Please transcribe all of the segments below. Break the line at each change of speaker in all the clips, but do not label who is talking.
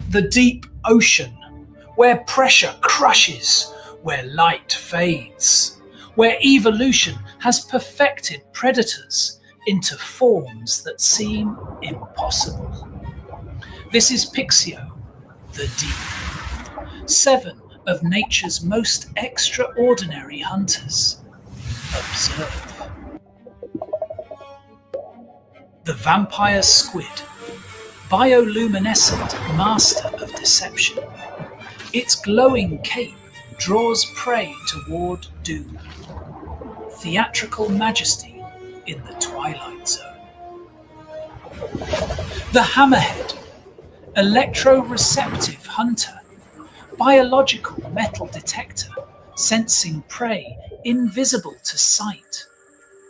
The deep ocean, where pressure crushes, where light fades, where evolution has perfected predators into forms that seem impossible. This is Pixio, the deep. 7 of nature's most extraordinary hunters. Observe. The vampire squid, bioluminescent master of deception. Its glowing cape draws prey toward doom. Theatrical majesty in the twilight zone. The hammerhead, electroreceptive hunter, biological metal detector, sensing prey invisible to sight.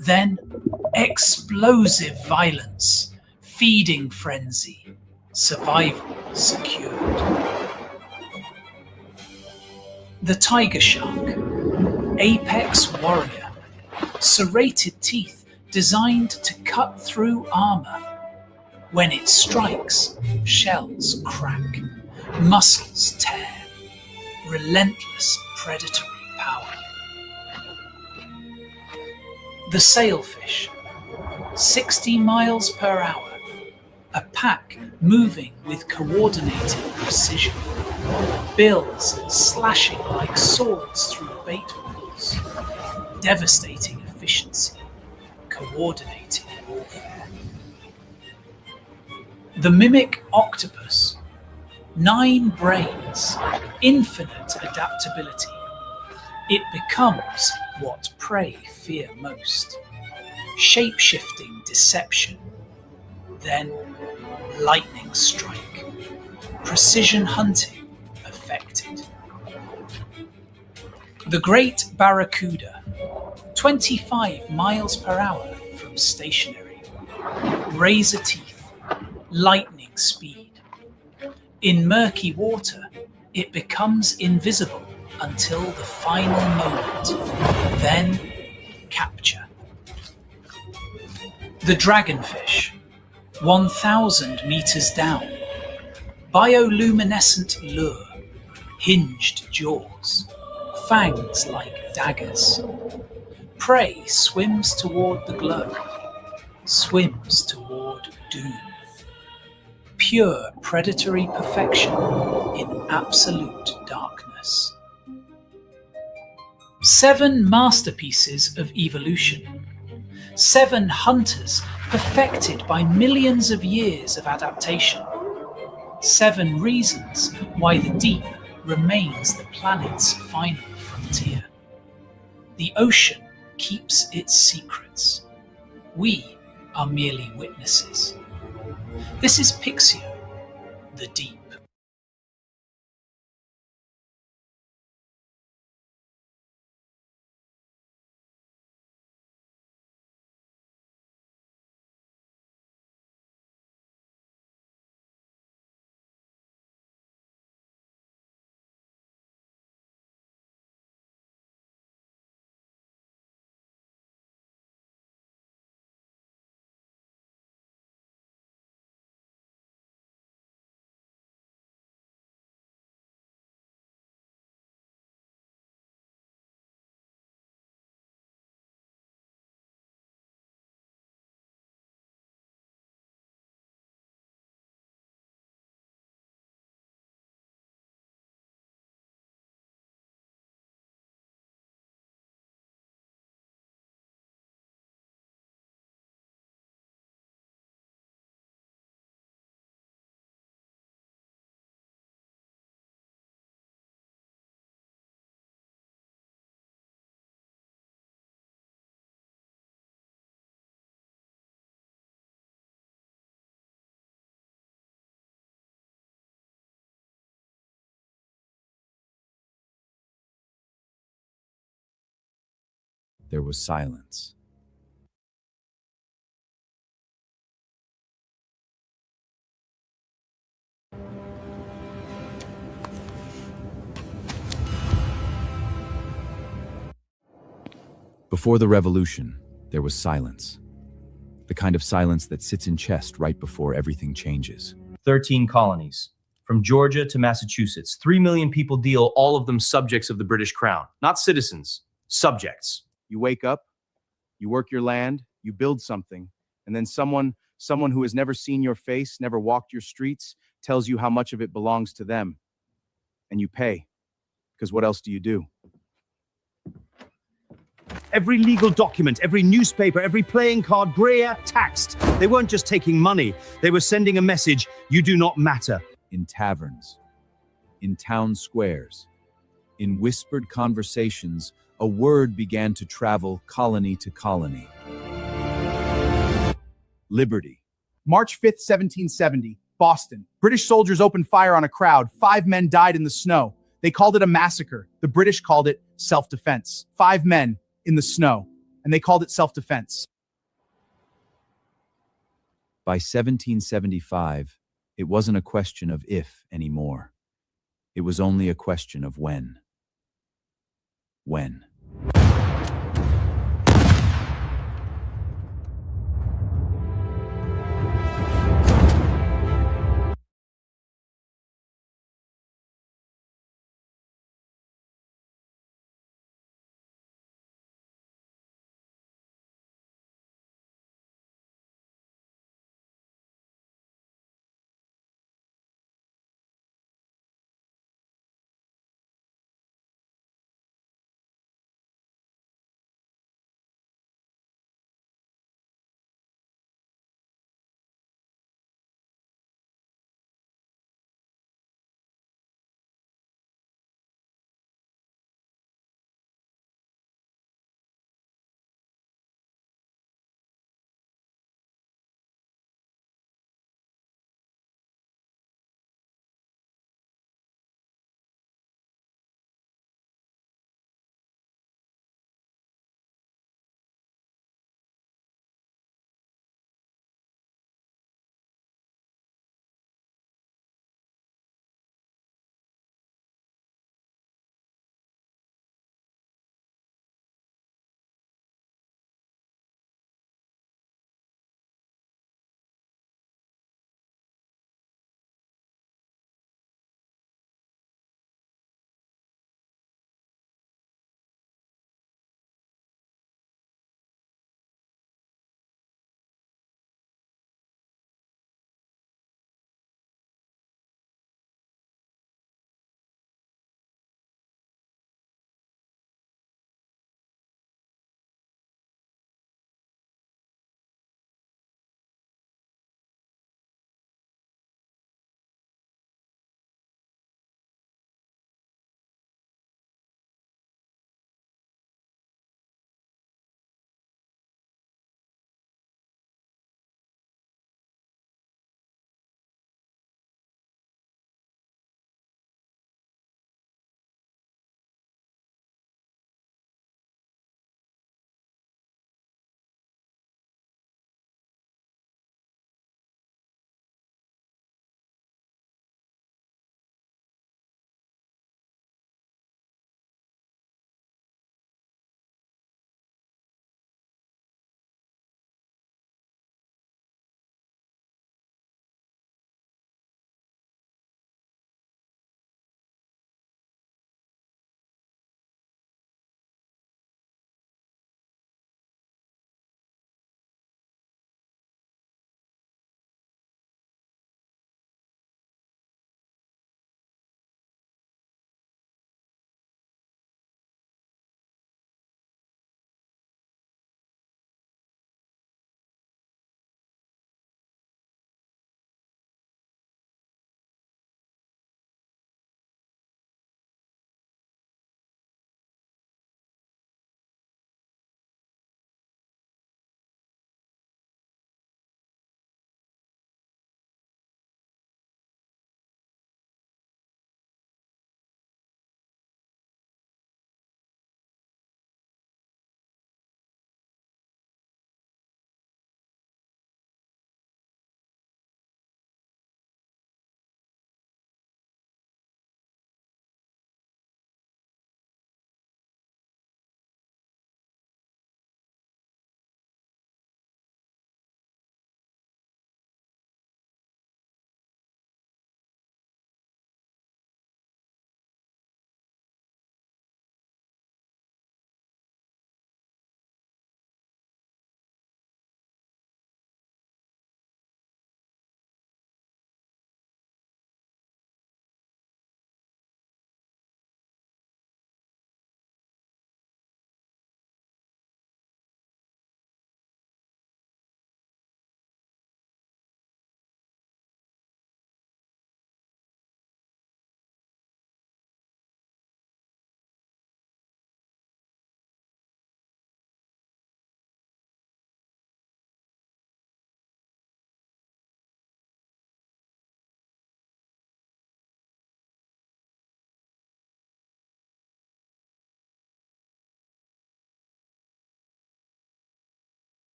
Then explosive violence, feeding frenzy, survival secured. The tiger shark, apex warrior, serrated teeth designed to cut through armor. When it strikes, shells crack, muscles tear, relentless predatory power. The sailfish, 60 miles per hour, a pack moving with coordinated precision, bills slashing like swords through bait balls, devastating efficiency, coordinated warfare. The mimic octopus, 9 brains, infinite adaptability. It becomes what prey fear most. Shape-shifting deception, then lightning strike, precision hunting perfected. The great barracuda, 25 miles per hour from stationary, razor teeth, lightning speed. In murky water, it becomes invisible until the final moment, then capture. The dragonfish, 1,000 meters down, bioluminescent lure, hinged jaws, fangs like daggers. Prey swims toward the glow, swims toward doom. Pure predatory perfection in absolute darkness. 7 masterpieces of evolution. 7 hunters perfected by millions of years of adaptation. 7 reasons why the deep remains the planet's final frontier. The ocean keeps its secrets. We are merely witnesses. This is Pixio, the deep.
There was silence. Before the revolution, there was silence. The kind of silence that sits in chest right before everything changes.
13 colonies, from Georgia to Massachusetts. 3 million people deal, all of them subjects of the British Crown. Not citizens, subjects.
You wake up, you work your land, you build something, and then someone who has never seen your face, never walked your streets, tells you how much of it belongs to them. And you pay. Because what else do you do?
Every legal document, every newspaper, every playing card, Greer taxed. They weren't just taking money, they were sending a message: you do not matter.
In taverns, in town squares, in whispered conversations, a word began to travel colony to colony. Liberty.
March 5th, 1770, Boston. British soldiers opened fire on a crowd. 5 men died in the snow. They called it a massacre. The British called it self-defense. 5 men in the snow, and they called it self-defense.
By 1775, it wasn't a question of if anymore. It was only a question of when. When?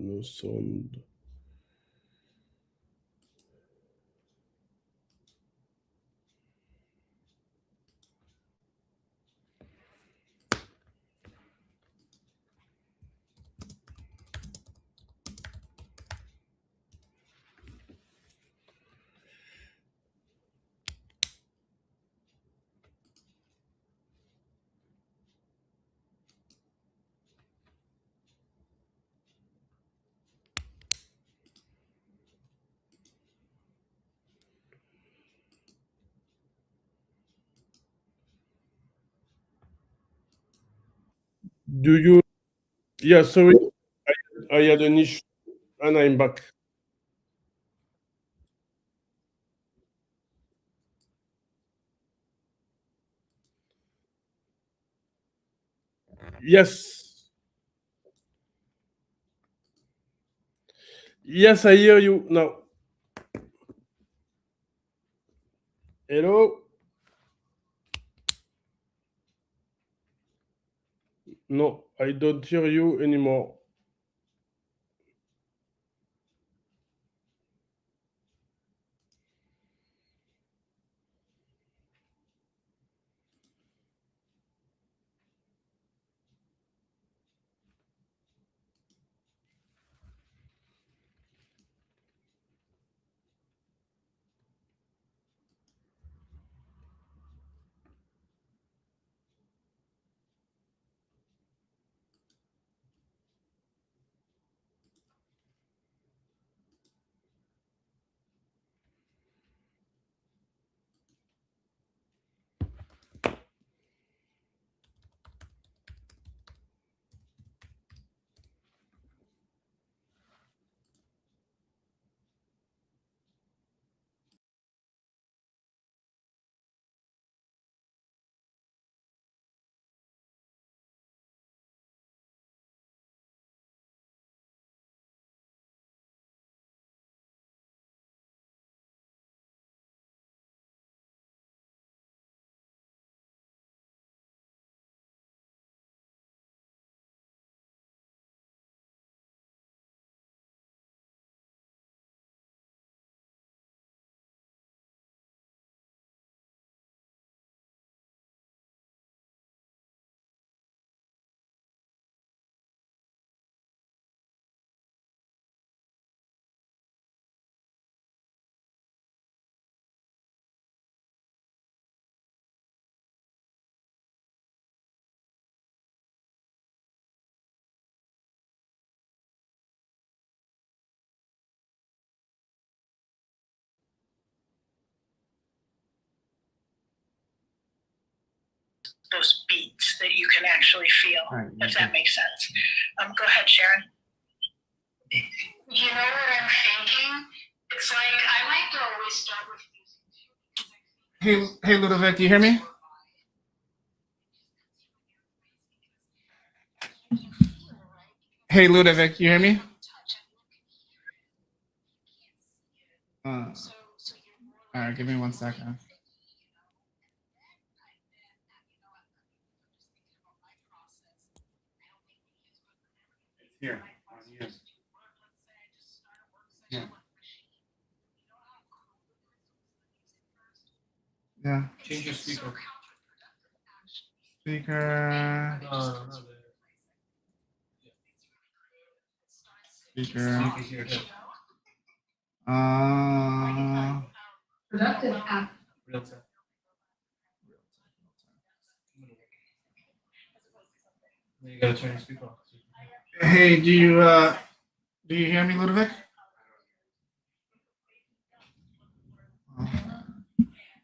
no sound. Do you? Yeah, sorry, I had an issue, and I'm back. Yes, yes, I hear you now. Hello? No, I don't hear you anymore.
Those beats that you can actually feel, if that makes sense. Go ahead, Sharon. You know what I'm thinking? It's like I like to always start with music.
Hey, Ludovic, do you hear me? Hey, Ludovic, you hear me? All right, give me 1 second. Here. Yeah. Yeah. Change your speaker. Speaker. Speaker. Productive app. Real time. You gotta turn your speaker off. Hey, do you hear me, Ludovic?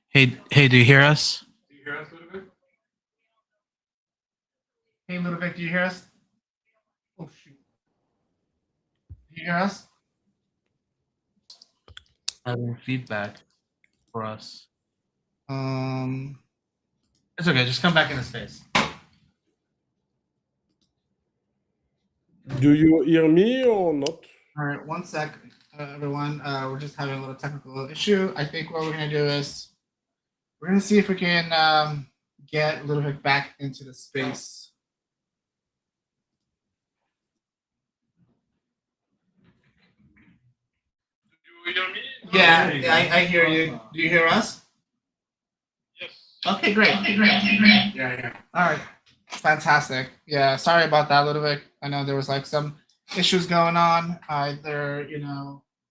Hey, do you hear us? Do you hear us, Ludovic? Hey, Ludovic, do you hear us? Oh shoot. Do you hear us? Having feedback for us. It's okay. Just come back into space.
Do you hear me or not?
All right, 1 sec, everyone. We're just having a little technical issue. I think what we're gonna do is we're gonna see if we can get Ludovic back into the space. Yeah, I hear you. Do you hear us? Okay, great. Yeah. All right. Fantastic. Yeah, sorry about that, Ludovic. I know there was like some issues going on. Either,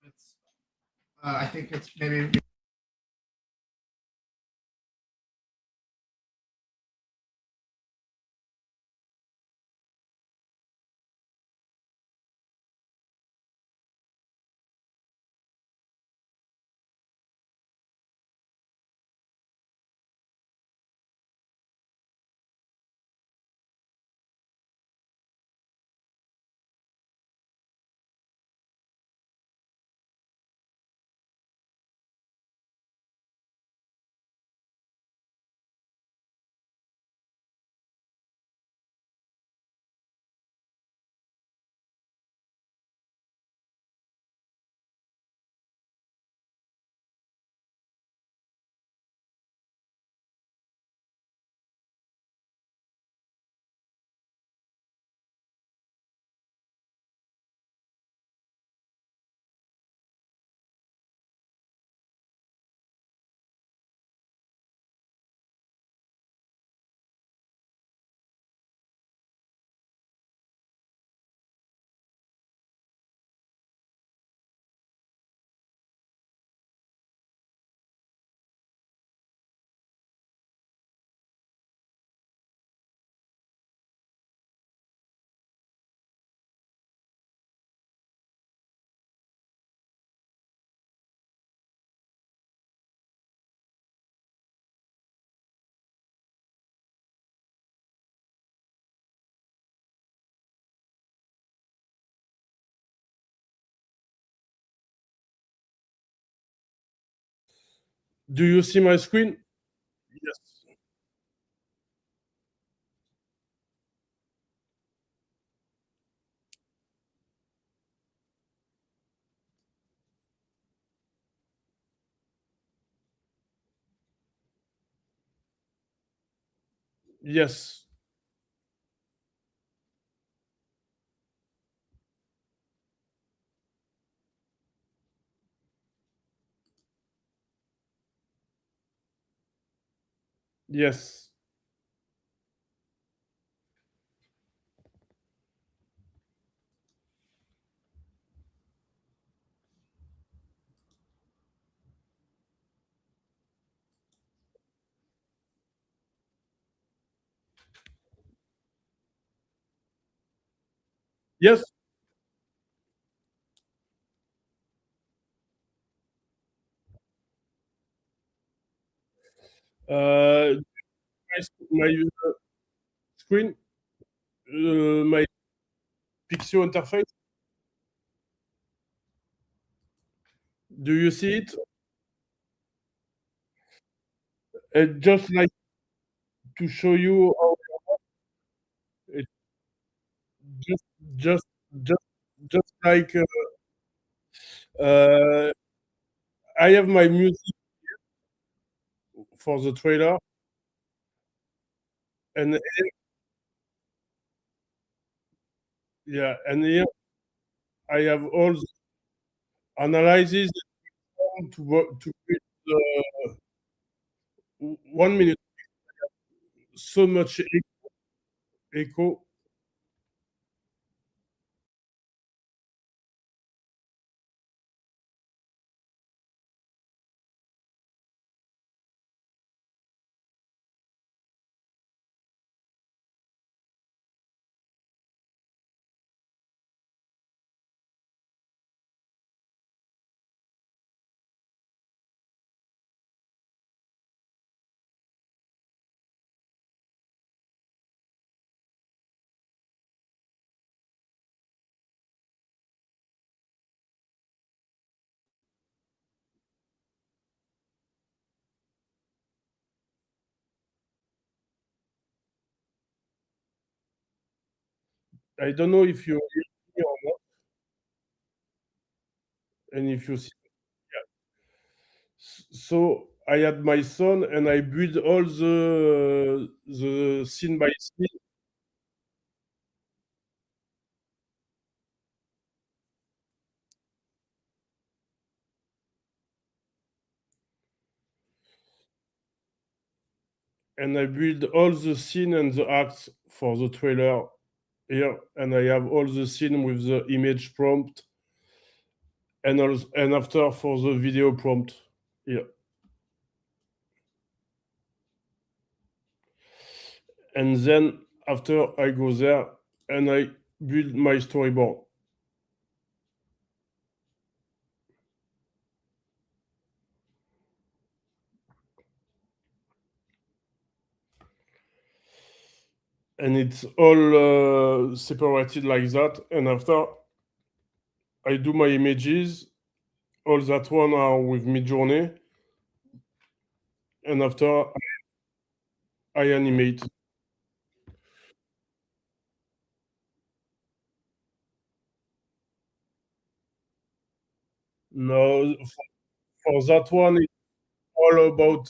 it's I think it's maybe.
Do you see my screen? Yes. Yes. Yes. Yes. Uh, my screen, my Pixio interface. Do you see it? Just like to show you how it just just just just like uh, I have my music for the trailer, and yeah, and here I have all the analysis to work to create 1 minute. So much echo. I don't know if you hear me or not, and if you see. So I had my son, and I build all the scene by scene. and I build all the scene and the acts for the trailer here, and I have all the scene with the image prompt, and after for the video prompt here. And then after I go there and I build my storyboard. And it's all separated like that. And after I do my images, all that one are with Midjourney. And after I animate. No, for that one, it's all about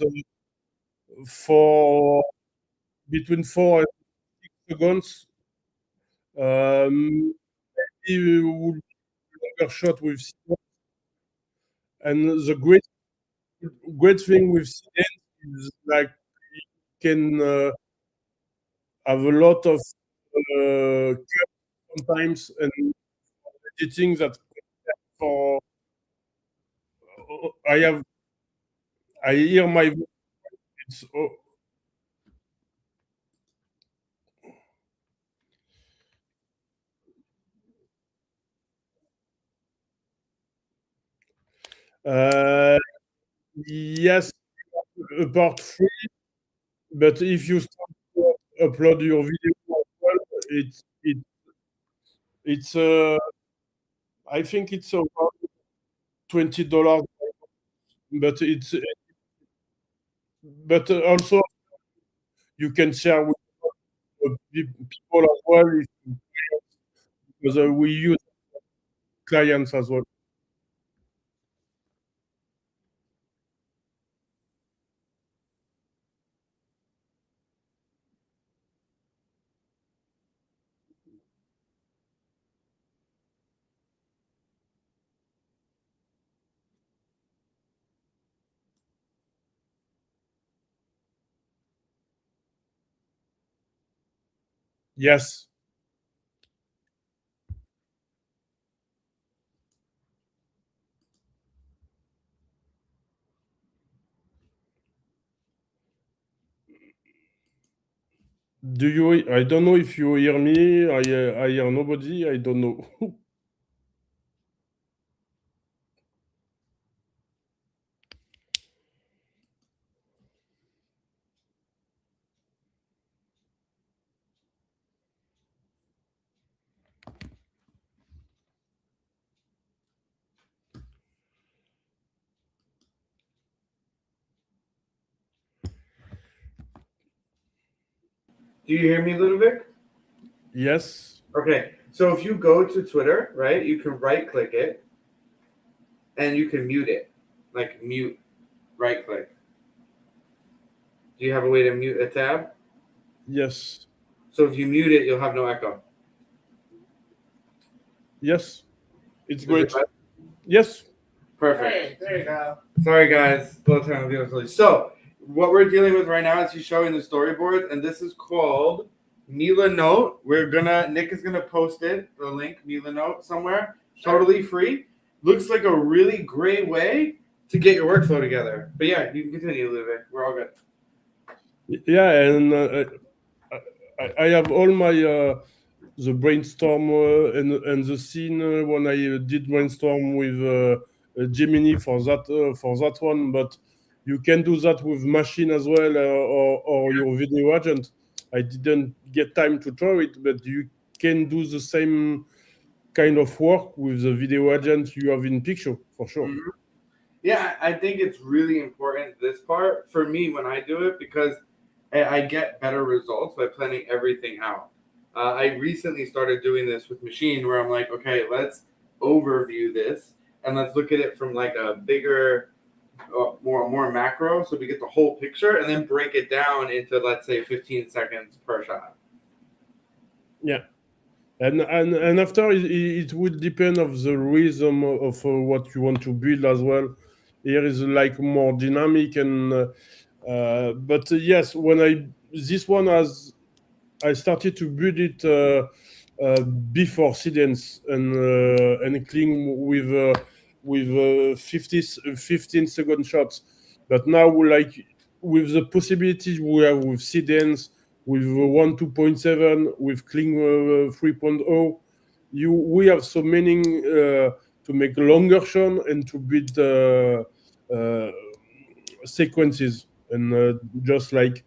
between 4 and 6 seconds. Maybe would longer shot with sequence. And the great thing with sequence is like you can have a lot of cuts sometimes and editing that for I hear my voice. It's yes, part free, but if you start to upload your video as well, it's I think it's about $20, but also you can share with people as well because we use clients as well. Yes. Do you? I don't know if you hear me. I hear nobody. I don't know.
Do you hear me, Ludovic?
Yes.
Okay, so if you go to Twitter, right, you can right click it and you can mute it. Like mute, right click. Do you have a way to mute a tab?
Yes.
So if you mute it, you'll have no echo.
Yes. It's
Is
great.
it right?
Yes.
Perfect.
Hey, there you go.
Sorry, guys. Little time of difficulty. So what we're dealing with right now is he's showing the storyboard, and this is called Mila Note. Nick is gonna post it, the link, Mila Note, somewhere. Totally free. Looks like a really great way to get your workflow together. But yeah, you can continue, Ludwig. We're all good.
Yeah, and I have all my the brainstorm and the scene when I did brainstorm with Gemini for that one. But you can do that with machine as well or your video agent. I didn't get time to try it, but you can do the same kind of work with the video agent you have in Pixio for sure.
Mm-hmm. Yeah, I think it's really important, this part, for me when I do it, because I get better results by planning everything out. I recently started doing this with machine where I'm like, okay, let's overview this and let's look at it from like a bigger, more macro, so we get the whole picture, and then break it down into, let's say, 15 seconds per shot.
Yeah. And after it will depend of the rhythm of what you want to build as well. Here is like more dynamic and But yes, when this one I started to build it before Sidence and clean with 15-second shots. But now, like with the possibilities we have with Sidence, with 1.2.7, with Kling 3.0, we have so many to make longer shot and to build sequences and just like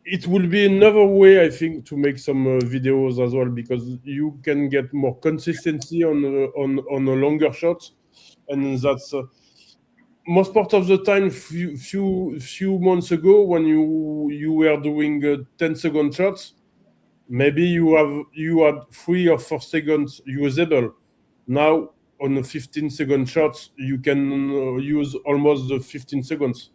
it will be another way, I think, to make some videos as well, because you can get more consistency on a longer shot, and that's most part of the time. Few months ago, when you were doing 10-second shots, maybe you had 3 or 4 seconds usable. Now on the 15-second shots, you can use almost the 15 seconds.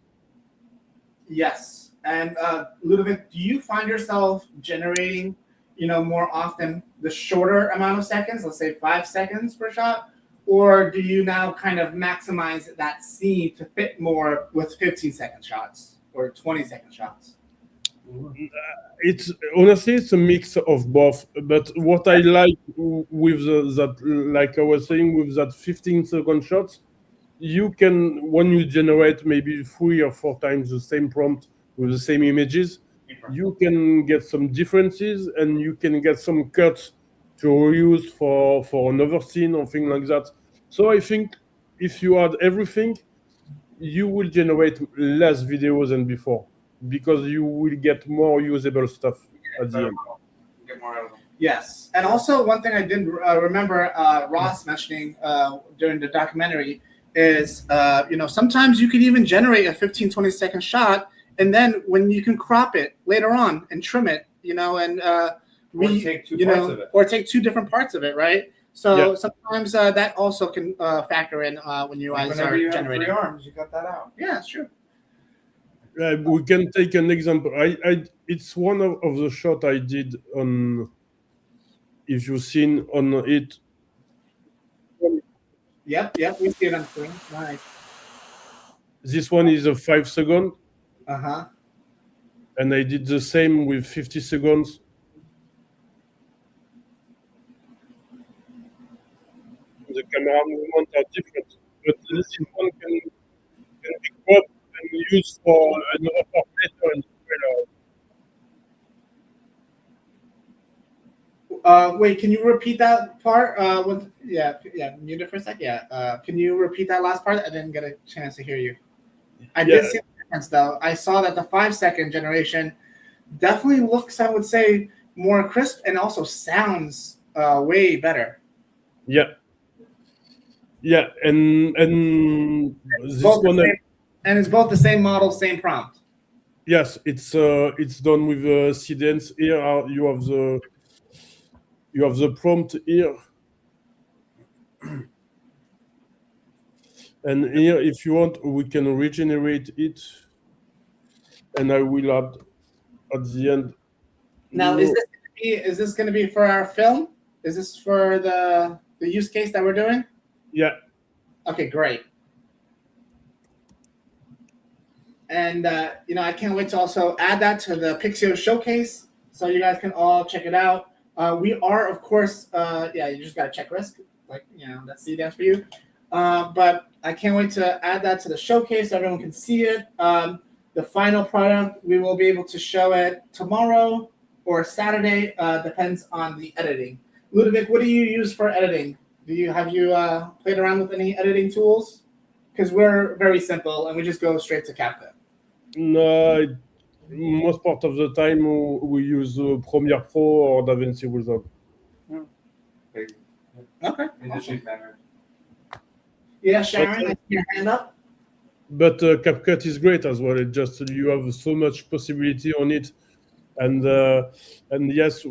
Yes. And Ludovic, do you find yourself generating, more often the shorter amount of seconds, let's say 5 seconds per shot, or do you now kind of maximize that scene to fit more with 15-second shots or 20-second shots?
It's honestly it's a mix of both. But what I like with that, like I was saying, with that 15-second shots, you can, when you generate maybe 3 or 4 times the same prompt with the same images, you can get some differences and you can get some cuts to reuse for another scene or thing like that. So I think if you add everything, you will generate less videos than before, because you will get more usable stuff at the end.
Get more out of them.
Yes. And also one thing I didn't remember Ross mentioning during the documentary is, sometimes you can even generate a 15, 20-second shot, and then when you can crop it later on and trim it, and or take 2 different parts of it, right? So sometimes that also can factor in when you guys are generating.
3 arms, you got that out.
Yeah, sure.
We can take an example. It's one of the shot I did on. If you've seen on it.
Yep, we see it on screen. Nice.
This one is a 5 second.
Uh-huh.
And I did the same with 50 seconds. The camera movements are different, but this one can be cropped and used for another part later in the trailer.
Wait, can you repeat that part? Mute it for a sec. Yeah. Can you repeat that last part? I didn't get a chance to hear you. I did see the difference, though. I saw that the 5-second generation definitely looks, I would say, more crisp and also sounds way better.
Yeah, and this one.
And it's both the same model, same prompt.
Yes, it's done with Sidence. Here you have the prompt here. And here, if you want, we can regenerate it, and I will add at the end.
Now, is this going to be for our film? Is this for the use case that we're doing?
Yeah.
Okay, great. And I can't wait to also add that to the Pixio showcase, so you guys can all check it out. We are, of course, you just got to check risk, that's the dance for you. But I can't wait to add that to the showcase so everyone can see it. The final product, we will be able to show it tomorrow or Saturday, depends on the editing. Ludovic, what do you use for editing? Have you played around with any editing tools? Because we're very simple and we just go straight to CapCut.
No, most part of the time we use Premiere Pro or DaVinci Resolve.
Okay.
Industry standard.
Yeah, Sharon, I see your hand up.
But CapCut is great as well. It just you have so much possibility on it, and yes,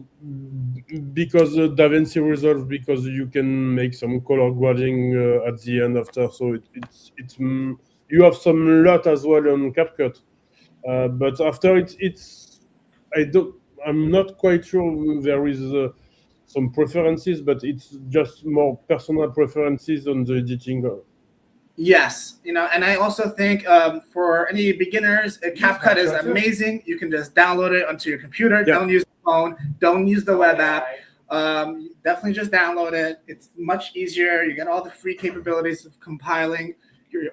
because DaVinci Resolve, because you can make some color grading at the end after. So it's you have some lot as well on CapCut, but after I'm not quite sure there is some preferences, but it's just more personal preferences on the editing.
Yes, and I also think for any beginners, CapCut is amazing. You can just download it onto your computer.
Yeah.
Don't use the phone. Don't use the web app. Definitely just download it. It's much easier. You get all the free capabilities of compiling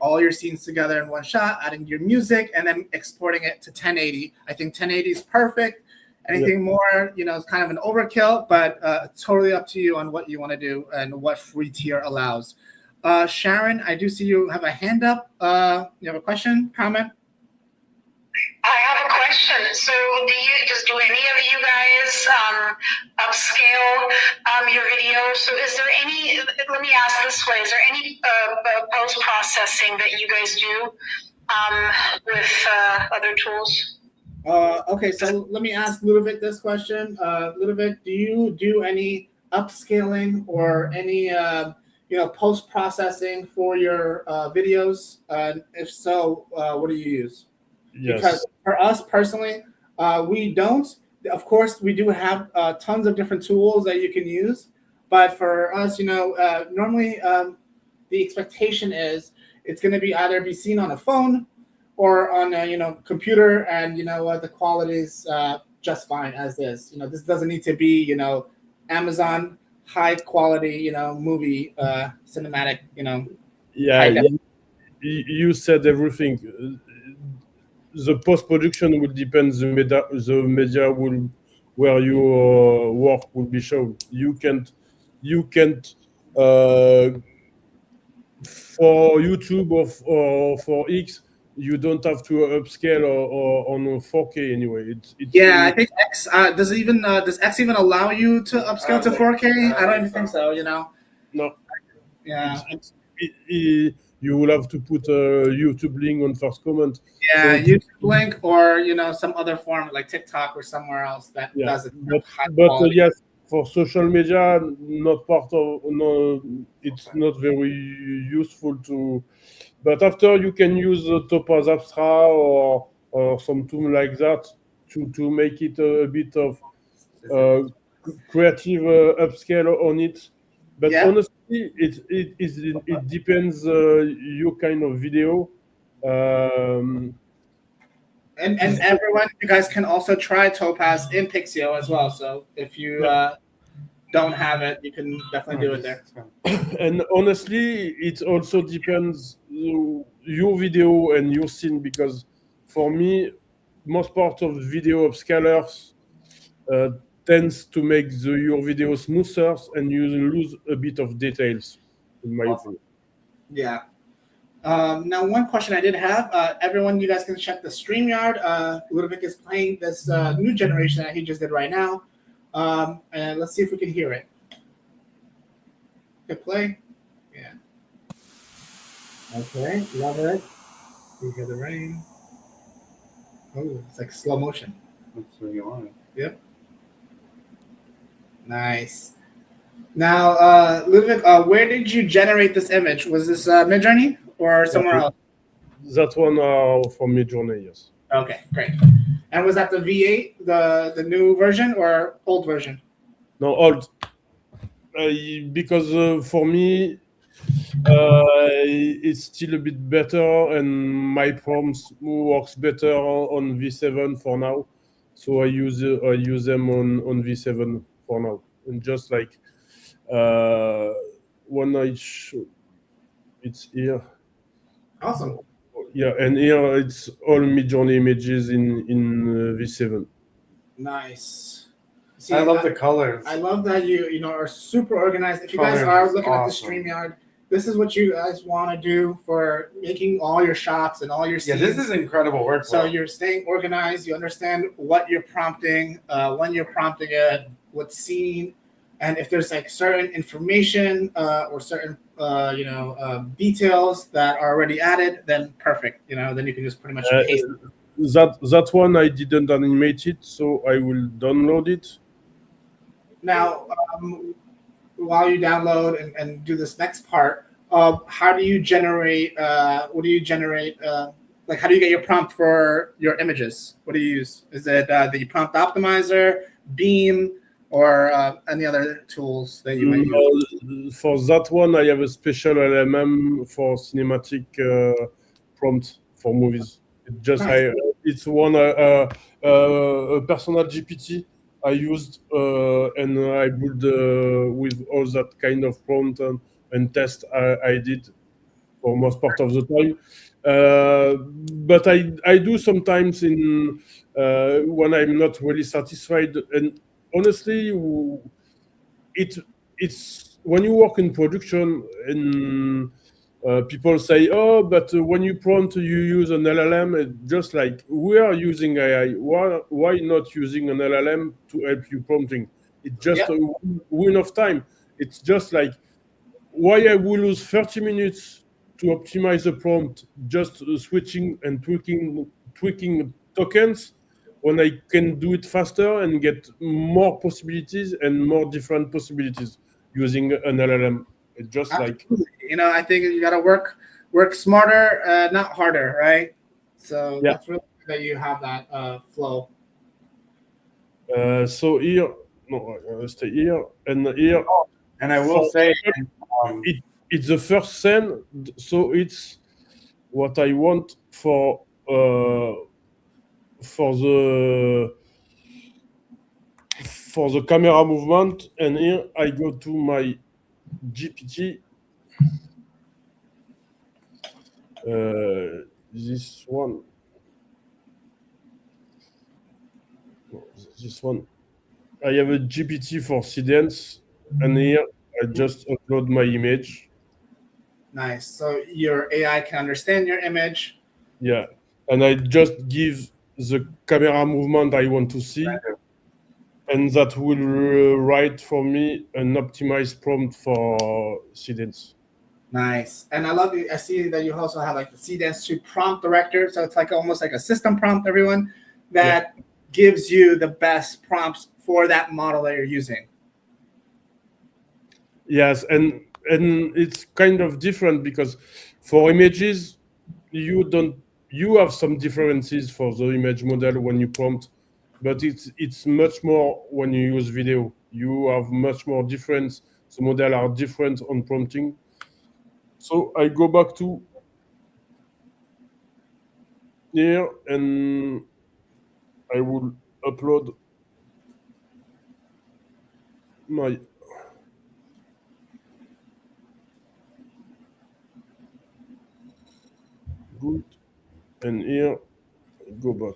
all your scenes together in one shot, adding your music, and then exporting it to 1080. I think 1080 is perfect. Anything more, is kind of an overkill, but it's totally up to you on what you want to do and what free tier allows. Sharon, I do see you have a hand up. You have a question, comment?
I have a question. So do any of you guys upscale your video? So is there any, let me ask this way, is there any post-processing that you guys do with other tools?
Okay, so let me ask Ludovic this question. Ludovic, do you do any upscaling or any post-processing for your videos? If so, what do you use?
Yes.
Because for us personally, we don't. Of course, we do have tons of different tools that you can use. But for us, normally the expectation is it's going to be either be seen on a phone or on a computer, and the quality is just fine as is. This doesn't need to be Amazon high quality movie cinematic
Yeah, you said everything. The post-production will depend the media will where your work will be shown. You can't for YouTube or for X, you don't have to upscale or on 4K anyway.
I think X does X even allow you to upscale to 4K? I don't even think so.
No.
Yeah.
You will have to put a YouTube link on first comment.
Yeah, so YouTube link or some other form like TikTok or somewhere else that does it.
But yes, for social media, it's not very useful to. But after you can use Topaz Abstra or some tool like that to make it a bit of creative upscale on it. But honestly, it depends your kind of video.
And everyone, you guys can also try Topaz in Pixio as well. So if you don't have it, you can definitely do it there.
And honestly, it also depends your video and your scene, because for me, most part of video upscalers tends to make your video smoother, and you lose a bit of details, in my opinion.
Yeah. Now, one question I did have, everyone, you guys can check the StreamYard. Ludovic is playing this new generation that he just did right now. And let's see if we can hear it. Hit play. Yeah. Okay, love it. You hear the rain. Oh, it's like slow motion.
That's where you want it.
Yep. Nice. Now, Ludovic, where did you generate this image? Was this Midjourney or somewhere else?
That one from Midjourney, yes.
Okay, great. And was that the V8, the new version, or old version?
No, old. Because for me, it's still a bit better, and my prompts works better on V7 for now. So I use them on V7 for now, and just like when I show, it's here.
Awesome.
Yeah, and here it's all Midjourney images in V7.
Nice. See,
I love the colors.
I love that you are super organized. If you guys are looking at the StreamYard, this is what you guys want to do for making all your shots and all your scenes.
Yeah, this is incredible work.
So you're staying organized. You understand what you're prompting, when you're prompting it, what scene, and if there's like certain information or certain details that are already added, then perfect. Then you can just pretty much paste it.
That one I didn't animate it, so I will download it.
Now, while you download and do this next part, how do you generate? What do you generate? Like, how do you get your prompt for your images? What do you use? Is it the prompt optimizer, Beam, or any other tools that you might use?
For that one, I have a special LMM for cinematic prompt for movies.
Nice.
It's one a personal GPT I used and I built with all that kind of prompt and test I did for most part of the time. But I do sometimes in when I'm not really satisfied. And honestly, it's when you work in production and people say, "Oh, but when you prompt, you use an LLM." Just like we are using AI, why not using an LLM to help you prompting? It's just a win of time. It's just like why I will lose 30 minutes to optimize a prompt, just switching and tweaking tokens when I can do it faster and get more possibilities and more different possibilities using an LLM. It's just like
I think you got to work smarter, not harder, right? So that's really good that you have that flow.
So here, no, I stay here and here.
And I will say,
it's the first scene, so it's what I want for the camera movement. And here I go to my GPT. This one. No, this one. I have a GPT for Sidence, and here I just upload my image.
Nice. So your AI can understand your image.
Yeah, and I just give the camera movement I want to see, and that will write for me an optimized prompt for Sidence.
Nice. And I see that you also have like the Cdance to prompt director. So it's like almost like a system prompt, everyone, that gives you the best prompts for that model that you're using.
Yes, and it's kind of different because for images, you have some differences for the image model when you prompt, but it's much more when you use video. You have much more difference. The model are different on prompting. So I go back to here and I will upload my good, and here I go back.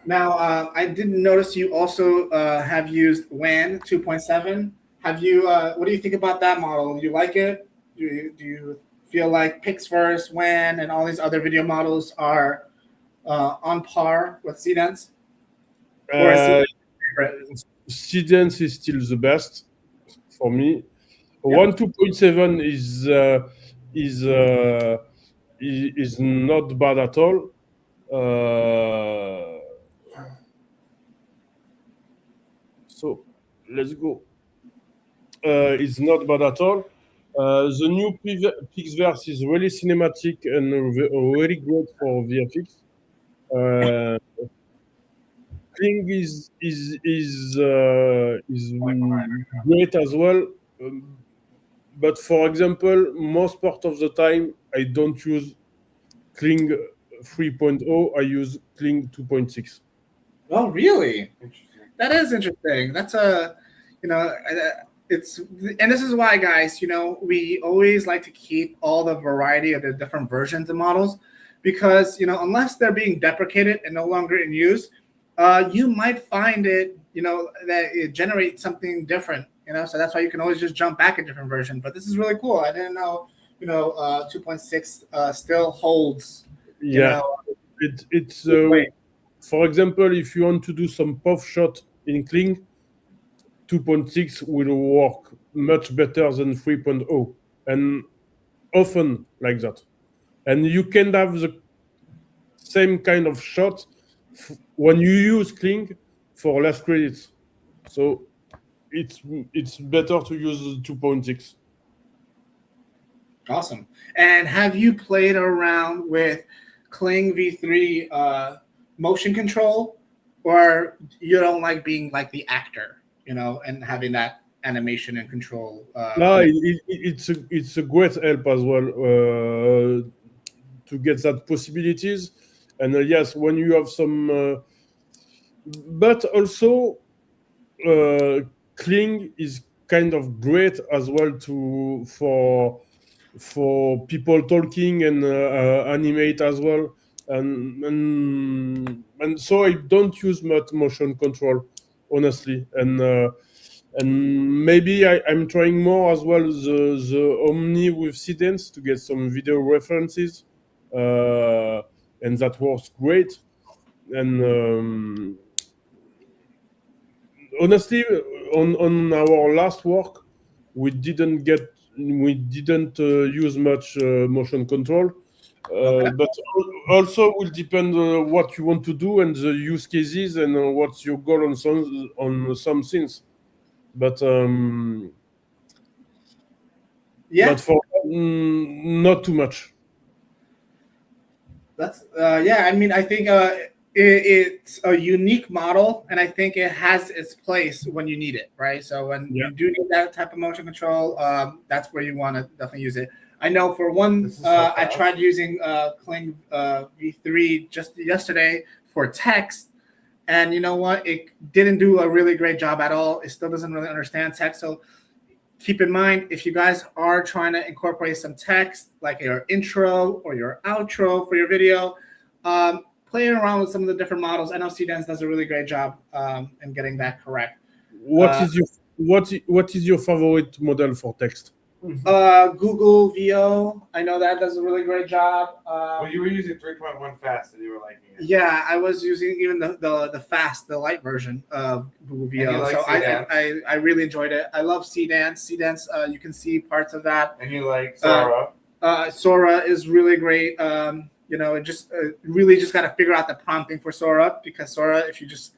Now, I didn't notice you also have used WAN 2.7. Have you? What do you think about that model? Do you like it? Do you feel like Pixverse, WAN, and all these other video models are on par with Cdance?
Cdance is still the best for me. WAN 2.7 is not bad at all. So let's go. It's not bad at all. The new Pixverse is really cinematic and really great for VFX. Kling is great as well. But for example, most part of the time, I don't use Kling 3.0. I use Kling 2.6.
Oh, really? That is interesting. That's it's, and this is why, guys, we always like to keep all the variety of the different versions of models, because, unless they're being deprecated and no longer in use, you might find it, that it generates something different, so that's why you can always just jump back a different version. But this is really cool. I didn't know, 2.6 still holds.
Yeah, it's for example, if you want to do some puff shot in Kling, 2.6 will work much better than 3.0, and often like that. And you can have the same kind of shot when you use Kling for less credits. So it's better to use 2.6.
Awesome. And have you played around with Kling V3 motion control, or you don't like being like the actor? and having that animation and control.
No, it's a great help as well to get that possibilities. And yes, when you have some, but also Kling is kind of great as well for people talking and animate as well. And so I don't use much motion control, honestly. And maybe I'm trying more as well the Omni with Sidence to get some video references, and that works great. And honestly, on our last work, we didn't use much motion control. But also will depend what you want to do and the use cases and what's your goal on some things. But
Yeah,
but for not too much.
that's yeah. I mean, I think it's a unique model, and I think it has its place when you need it, right? So when you do need that type of motion control, that's where you want to definitely use it. I know for one, I tried using Kling V3 just yesterday for text, and you know what? It didn't do a really great job at all. It still doesn't really understand text. So keep in mind, if you guys are trying to incorporate some text, like your intro or your outro for your video, play around with some of the different models. I know Cdance does a really great job in getting that correct.
What is your favorite model for text?
Google VO, I know that does a really great job.
Well, you were using 3.1 fast, and you were liking it.
Yeah, I was using even the light version of Google VO. So I really enjoyed it. I love Cdance. Cdance, you can see parts of that.
And you like Sora.
Sora is really great. It just really just got to figure out the prompting for Sora, because Sora, if you just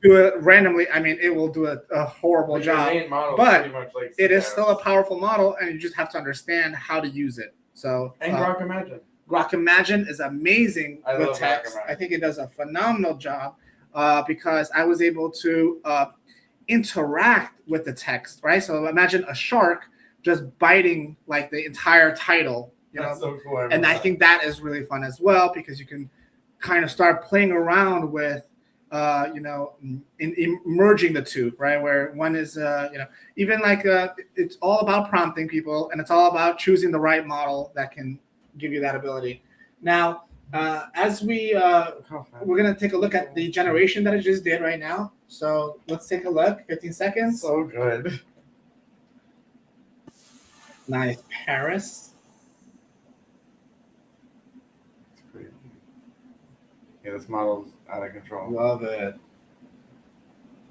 do it randomly, I mean, it will do a horrible job. But it is still a powerful model, and you just have to understand how to use it. So
and Grok Imagine.
Grok Imagine is amazing with text. I think it does a phenomenal job because I was able to interact with the text, right? So imagine a shark just biting like the entire title,
That's so cool.
And I think that is really fun as well, because you can kind of start playing around with in merging the two, right? Where one is, even like it's all about prompting people, and it's all about choosing the right model that can give you that ability. Now, as we're gonna take a look at the generation that I just did right now. So let's take a look. 15 seconds.
So good.
Nice, Paris.
Yeah, this model's out of control.
Love it.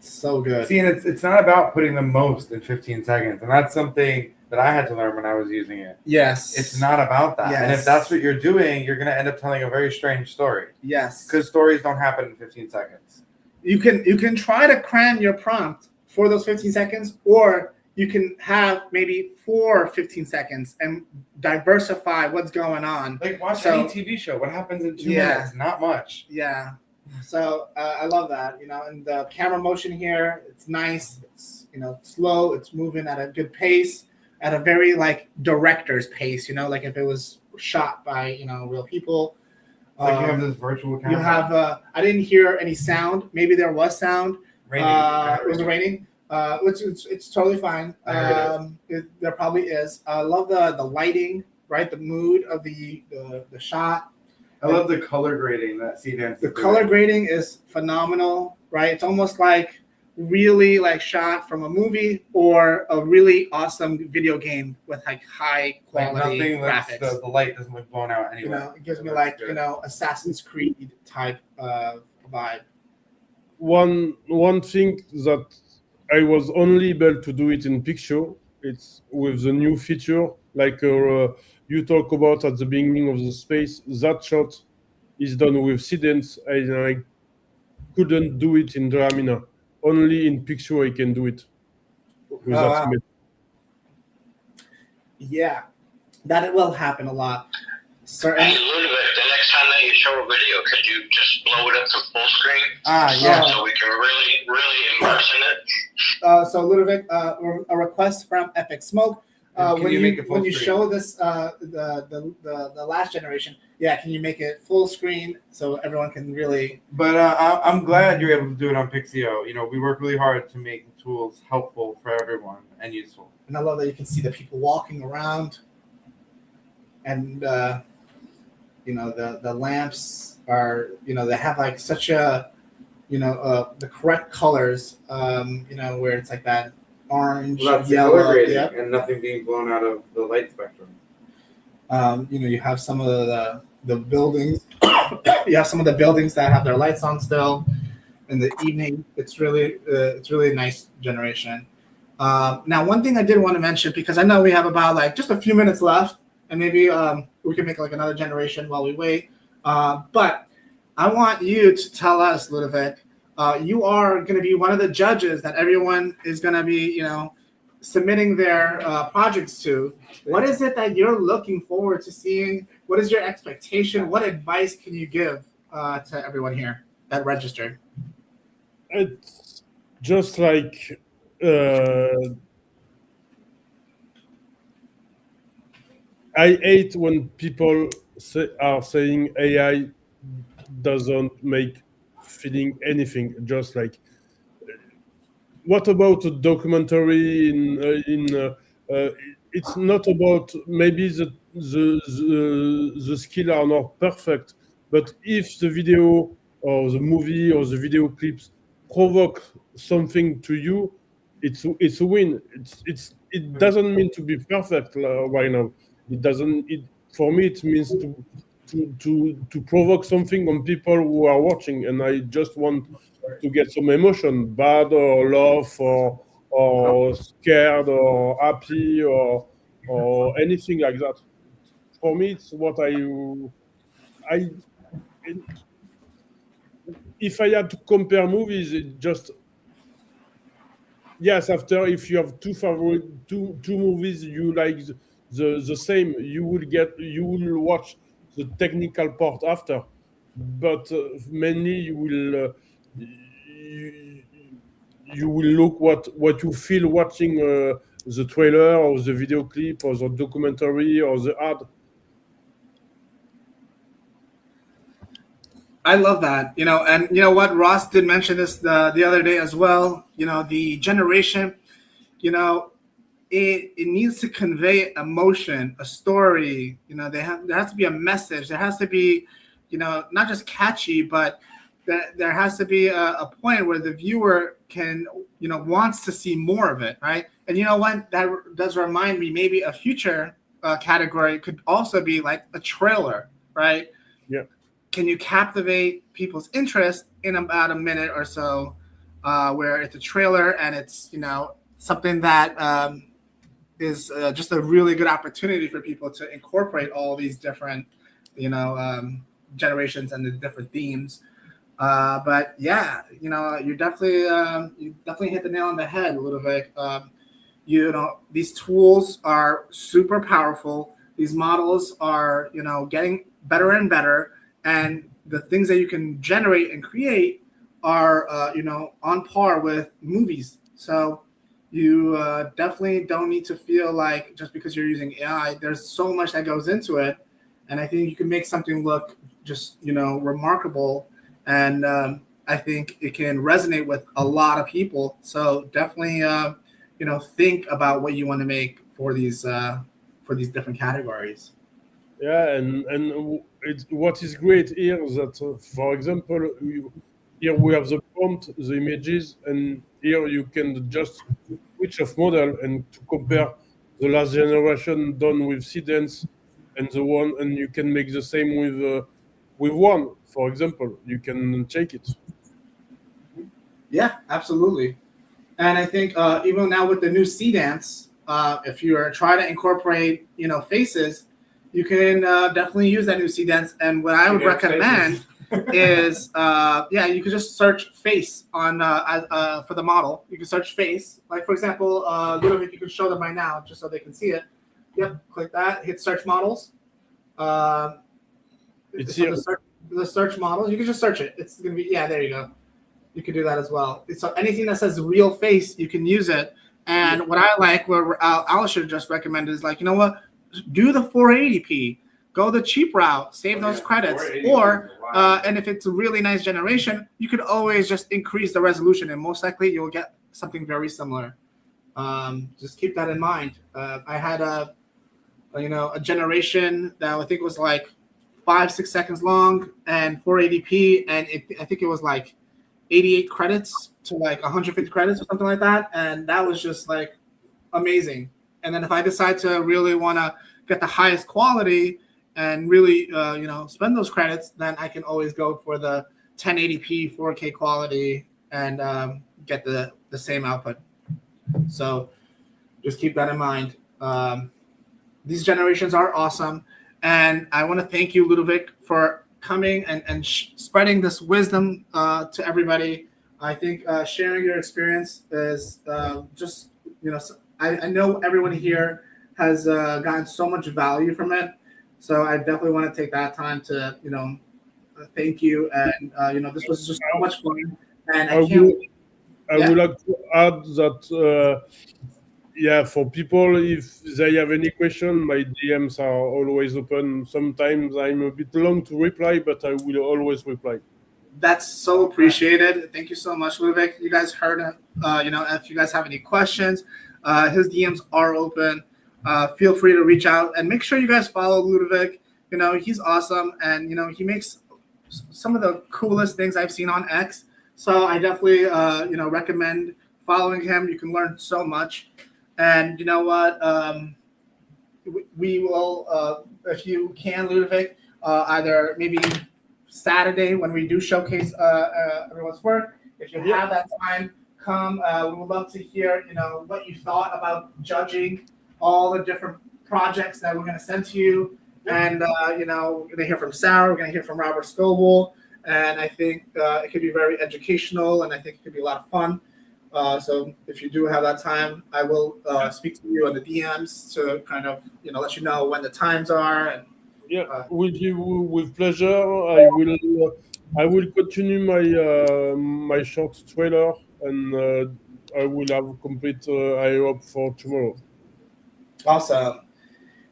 So good.
See, and it's not about putting the most in 15 seconds, and that's something that I had to learn when I was using it.
Yes.
It's not about that.
Yes.
And if that's what you're doing, you're going to end up telling a very strange story.
Yes.
Because stories don't happen in 15 seconds.
You can try to cram your prompt for those 15 seconds, or you can have maybe 15 seconds and diversify what's going on.
Like watch any TV show. What happens in 2 minutes? Not much.
Yeah. So I love that, and the camera motion here, it's nice. It's, slow. It's moving at a good pace, at a very like director's pace, like if it was shot by, real people.
Like you have this virtual camera.
You have, I didn't hear any sound. Maybe there was sound.
Raining.
It was raining. Which it's totally fine. There probably is. I love the lighting, right? The mood of the shot.
I love the color grading that Cdance.
The color grading is phenomenal, right? It's almost like really like shot from a movie or a really awesome video game with like high quality graphics.
The light doesn't look blown out anyway.
It gives me like Assassin's Creed type vibe.
One thing that I was only able to do it in Pixio. It's with the new feature, like you talk about at the beginning of the space. That shot is done with Cdance, and I couldn't do it in Dramina. Only in Pixio I can do it.
Yeah, that will happen a lot.
Hey, Ludwig, the next time that you show a video, could you just blow it up to full screen?
Yeah.
So we can really, really immerse in it.
So Ludovic, a request from Epic Smoke.
Can you make it full
when you
screen?
show this the last generation, can you make it full screen so everyone can really?
But I'm glad you're able to do it on Pixio. You know, we work really hard to make the tools helpful for everyone and useful.
And I love that you can see the people walking around, and you know the lamps are, you know, they have like such a, you know, the correct colors, you know, where it's like that orange,
Lots
yellow,
of color grading and nothing being blown out of the light spectrum.
You know, you have some of the buildings. You have some of the buildings that have their lights on still in the evening. It's really a nice generation. Now, one thing I did want to mention, because I know we have about like just a few minutes left, and maybe we can make like another generation while we wait. But I want you to tell us, Ludovic, you are going to be one of the judges that everyone is going to be, you know, submitting their projects to. What is it that you're looking forward to seeing? What is your expectation? What advice can you give to everyone here that registered?
It's just like I hate when people are saying AI doesn't make feeling anything. Just like, what about a documentary it's not about, maybe the skill are not perfect, but if the video or the movie or the video clips provoke something to you, it's a win. It doesn't mean to be perfect right now. It doesn't. For me, it means to provoke something on people who are watching, and I just want to get some emotion, bad or love or scared or happy or anything like that. For me, it's what I if I had to compare movies, it just, yes, after, if you have two movies you like the same, you will watch the technical part after, but mainly you will look what you feel watching the trailer or the video clip or the documentary or the ad.
I love that, you know, and you know what, Ross did mention this the other day as well. You know, the generation, you know, it needs to convey emotion, a story. You know, there has to be a message. There has to be, you know, not just catchy, but there has to be a point where the viewer can, you know, wants to see more of it, right? And you know what, that does remind me, maybe a future category could also be like a trailer, right?
Yeah.
Can you captivate people's interest in about a minute or so, where it's a trailer and it's, you know, something that is just a really good opportunity for people to incorporate all these different, you know, generations and the different themes. But yeah, you know, you definitely hit the nail on the head, Ludovic. You know, these tools are super powerful. These models are, you know, getting better and better, and the things that you can generate and create are, you know, on par with movies. So you definitely don't need to feel like just because you're using AI, there's so much that goes into it, and I think you can make something look just, you know, remarkable, and I think it can resonate with a lot of people. So definitely, you know, think about what you want to make for these different categories.
Yeah, and what is great here is that, for example, here we have the prompt, the images, and here you can just switch of model and to compare the last generation done with Seedance and the one, and you can make the same with one. For example, you can check it.
Yeah, absolutely. And I think even now with the new C dance, if you are trying to incorporate, you know, faces, you can definitely use that new C dance. And what I would recommend is, you can just search face on for the model. You can search face. Like for example, Ludovic, you can show them right now just so they can see it. Yep, click that. Hit search models.
It's
so
here.
the search models. You can just search it. It's gonna be, yeah. There you go. you could do that as well. So anything that says real face, you can use it. And what I like, what Alistair just recommended, is like, you know what? Do the 480p. Go the cheap route. Save those credits. Or, and if it's a really nice generation, you could always just increase the resolution, and most likely you'll get something very similar. Just keep that in mind. I had a generation that I think was like 5-6 seconds long and 480p, and I think it was like 88 credits to like 150 credits or something like that, and that was just like amazing. And then if I decide to really want to get the highest quality and really spend those credits, then I can always go for the 1080p 4K quality and get the same output. So just keep that in mind. These generations are awesome, and I want to thank you, Ludovic, for coming and spreading this wisdom to everybody. I think sharing your experience is just, I know everyone here has gotten so much value from it. So I definitely want to take that time to, thank you. And, this was just so much fun. And I
would like to add that, for people, if they have any question, my DMs are always open. Sometimes I'm a bit long to reply, but I will always reply.
That's so appreciated. Thank you so much, Ludovic. You guys heard him. If you guys have any questions, his DMs are open. Feel free to reach out and make sure you guys follow Ludovic. He's awesome, and he makes some of the coolest things I've seen on X. So I definitely recommend following him. You can learn so much. And you know what? We will, if you can, Ludovic, either maybe Saturday when we do showcase everyone's work. If you have that time, come. We would love to hear, what you thought about judging all the different projects that we're going to send to you. And, we're going to hear from Sarah. We're going to hear from Robert Scoble. And I think it could be very educational, and I think it could be a lot of fun. So if you do have that time, I will speak to you on the DMs to kind of, let you know when the times are. And
with pleasure. I will continue my short trailer, and I will have complete. I hope for tomorrow.
Awesome.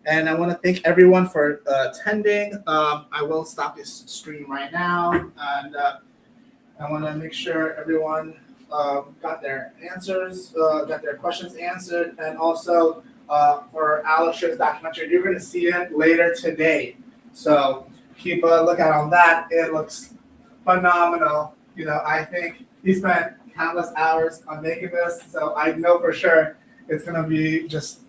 And I want to thank everyone for attending. I will stop this stream right now, and I want to make sure everyone got their answers, got their questions answered, and also for Alex's documentary, you're going to see it later today. So keep a lookout on that. It looks phenomenal. I think he spent countless hours on making this, so I know for sure it's going to be just